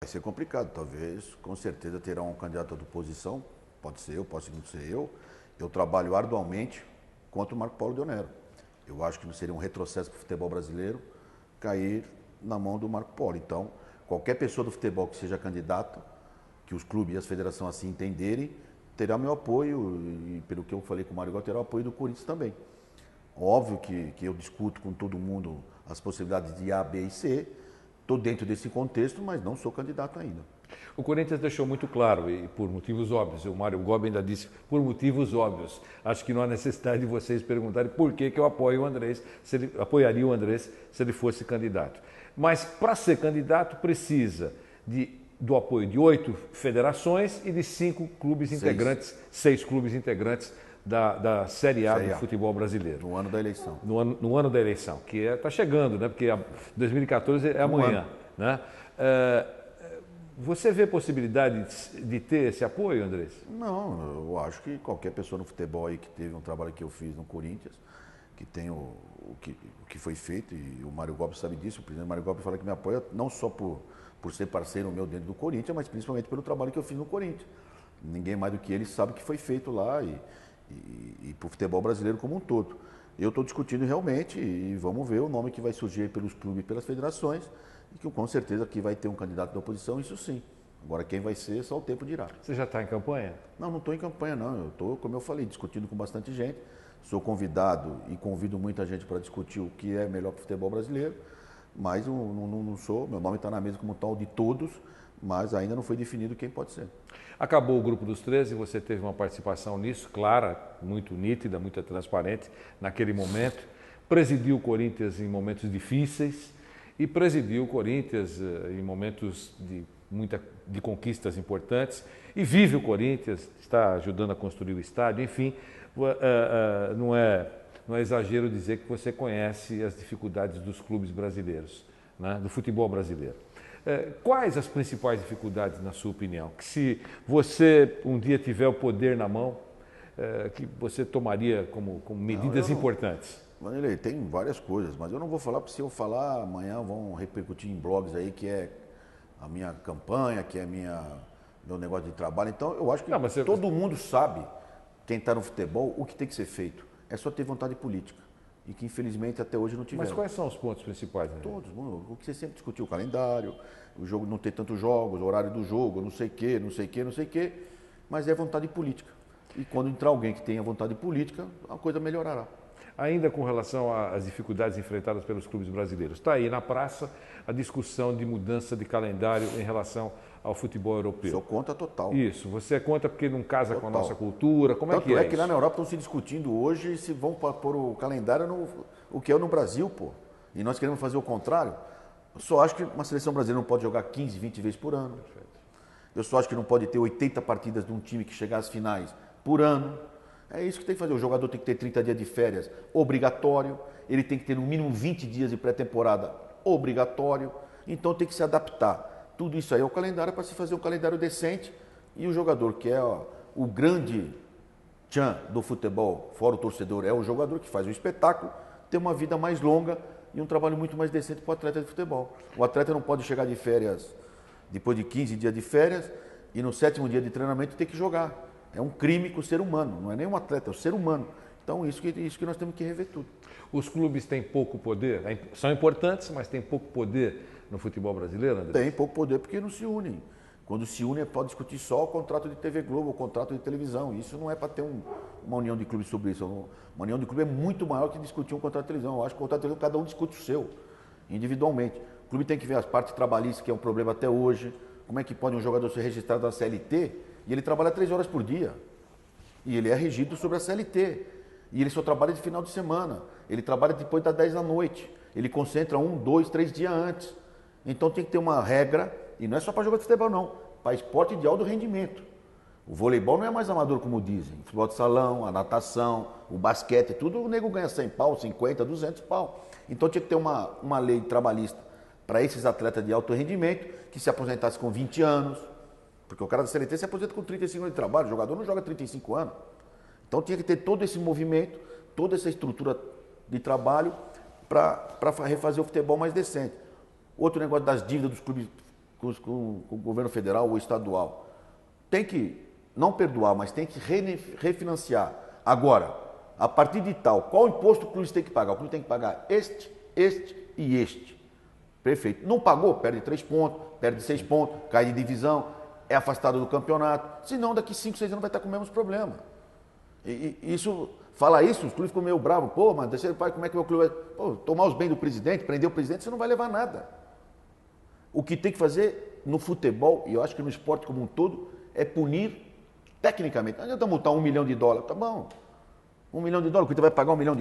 Vai ser complicado, talvez, com certeza terá um candidato à oposição, pode ser eu, pode não ser eu. Eu trabalho arduamente contra o Marco Paulo Deonero. Eu acho que não seria um retrocesso para o futebol brasileiro cair na mão do Marco Paulo. Então, qualquer pessoa do futebol que seja candidata, que os clubes e as federações assim entenderem, terá meu apoio e, pelo que eu falei com o Mário, terá o apoio do Corinthians também. Óbvio que eu discuto com todo mundo as possibilidades de A, B e C. Estou dentro desse contexto, mas não sou candidato ainda. O Corinthians deixou muito claro, e por motivos óbvios, o Mário Gobi ainda disse, por motivos óbvios. Acho que não há necessidade de vocês perguntarem por que eu apoio o Andrés, se ele apoiaria o Andrés se ele fosse candidato. Mas para ser candidato precisa do apoio de 8 federações e de 5 clubes integrantes, 6 clubes integrantes da Série A do futebol brasileiro. No ano da eleição. No ano da eleição, que está chegando, né? Porque 2014 é amanhã. Né? Você vê possibilidade de ter esse apoio, Andrés? Não, eu acho que qualquer pessoa no futebol aí que teve um trabalho que eu fiz no Corinthians, que tem o que foi feito, e o Mário Gobi sabe disso, o presidente Mário Gobi fala que me apoia não só por ser parceiro meu dentro do Corinthians, mas principalmente pelo trabalho que eu fiz no Corinthians. Ninguém mais do que ele sabe o que foi feito lá e para o futebol brasileiro como um todo. Eu estou discutindo realmente e vamos ver o nome que vai surgir pelos clubes e pelas federações, e que com certeza aqui vai ter um candidato da oposição, isso sim. Agora quem vai ser, só o tempo dirá. Você já está em campanha? Não estou em campanha não, eu estou, como eu falei, discutindo com bastante gente. Sou convidado e convido muita gente para discutir o que é melhor para o futebol brasileiro, mas não sou, meu nome está na mesa como tal de todos, mas ainda não foi definido quem pode ser. Acabou o Grupo dos 13, você teve uma participação nisso, clara, muito nítida, muito transparente naquele momento. Presidiu o Corinthians em momentos difíceis e presidiu o Corinthians em momentos de conquistas importantes. E vive o Corinthians, está ajudando a construir o estádio, enfim, não é exagero dizer que você conhece as dificuldades dos clubes brasileiros, né, do futebol brasileiro. Quais as principais dificuldades, na sua opinião? Que se você um dia tiver o poder na mão, que você tomaria como medidas importantes? Vanderlei, tem várias coisas, mas eu não vou falar, porque se eu falar, amanhã vão repercutir em blogs aí, que é a minha campanha, que é meu negócio de trabalho. Então, eu acho que todo mundo sabe, quem está no futebol, o que tem que ser feito. É só ter vontade política. E que, infelizmente, até hoje não tiveram. Mas quais são os pontos principais? Né? Todos. O que você sempre discutiu, o calendário, o jogo não ter tantos jogos, o horário do jogo, não sei o quê, não sei o quê, não sei o quê. Mas é vontade política. E quando entrar alguém que tenha vontade política, a coisa melhorará. Ainda com relação às dificuldades enfrentadas pelos clubes brasileiros, está aí na praça a discussão de mudança de calendário em relação ao futebol europeu. Sou contra total. Isso, você é contra porque não casa com a nossa cultura, como Tanto é que é Tanto é que isso? lá na Europa estão se discutindo hoje se vão pôr o calendário o que é no Brasil, pô. E nós queremos fazer o contrário. Eu só acho que uma seleção brasileira não pode jogar 15, 20 vezes por ano. Perfeito. Eu só acho que não pode ter 80 partidas de um time que chegar às finais por ano. É isso que tem que fazer. O jogador tem que ter 30 dias de férias, obrigatório. Ele tem que ter no mínimo 20 dias de pré-temporada, obrigatório. Então tem que se adaptar. Tudo isso aí é o calendário para se fazer um calendário decente. E o jogador, que é o grande tchan do futebol, fora o torcedor, é o jogador que faz o espetáculo, ter uma vida mais longa e um trabalho muito mais decente para o atleta de futebol. O atleta não pode chegar de férias, depois de 15 dias de férias, e no 7º dia de treinamento ter que jogar. É um crime com o ser humano, não é nem um atleta, é o ser humano. Então, isso que nós temos que rever tudo. Os clubes têm pouco poder? São importantes, mas têm pouco poder no futebol brasileiro, André? Tem pouco poder porque não se unem. Quando se unem, pode discutir só o contrato de TV Globo, o contrato de televisão. Isso não é para ter uma união de clubes sobre isso. Uma união de clubes é muito maior que discutir um contrato de televisão. Eu acho que o contrato de televisão, cada um discute o seu, individualmente. O clube tem que ver as partes trabalhistas, que é um problema até hoje. Como é que pode um jogador ser registrado na CLT e ele trabalha 3 horas por dia? E ele é regido sobre a CLT. E ele só trabalha de final de semana. Ele trabalha depois das 10 da noite. Ele concentra 1, 2, 3 dias antes. Então tem que ter uma regra, e não é só para jogar de futebol não, para esporte de alto rendimento. O voleibol não é mais amador como dizem. O futebol de salão, a natação, o basquete, tudo o nego ganha 100 pau, 50, 200 pau. Então tinha que ter uma lei trabalhista para esses atletas de alto rendimento que se aposentasse com 20 anos, porque o cara da CLT se aposenta com 35 anos de trabalho, o jogador não joga 35 anos. Então tinha que ter todo esse movimento, toda essa estrutura de trabalho para refazer o futebol mais decente. Outro negócio das dívidas dos clubes com o governo federal ou estadual. Tem que não perdoar, mas tem que refinanciar. Agora, a partir de tal, qual imposto o clube tem que pagar? O clube tem que pagar este e este. Perfeito. Não pagou, perde 3 pontos, perde 6 pontos, cai de divisão, é afastado do campeonato. Senão, daqui 5, 6 anos vai estar com o mesmo problema. Falar isso, os clubes ficam meio bravos. Pô, mas como é que o meu clube vai... Pô, tomar os bens do presidente, prender o presidente, você não vai levar nada. O que tem que fazer no futebol, e eu acho que no esporte como um todo, é punir tecnicamente. Não adianta multar $1 milhão. Tá bom. $1 milhão, o clube vai pagar $1 milhão?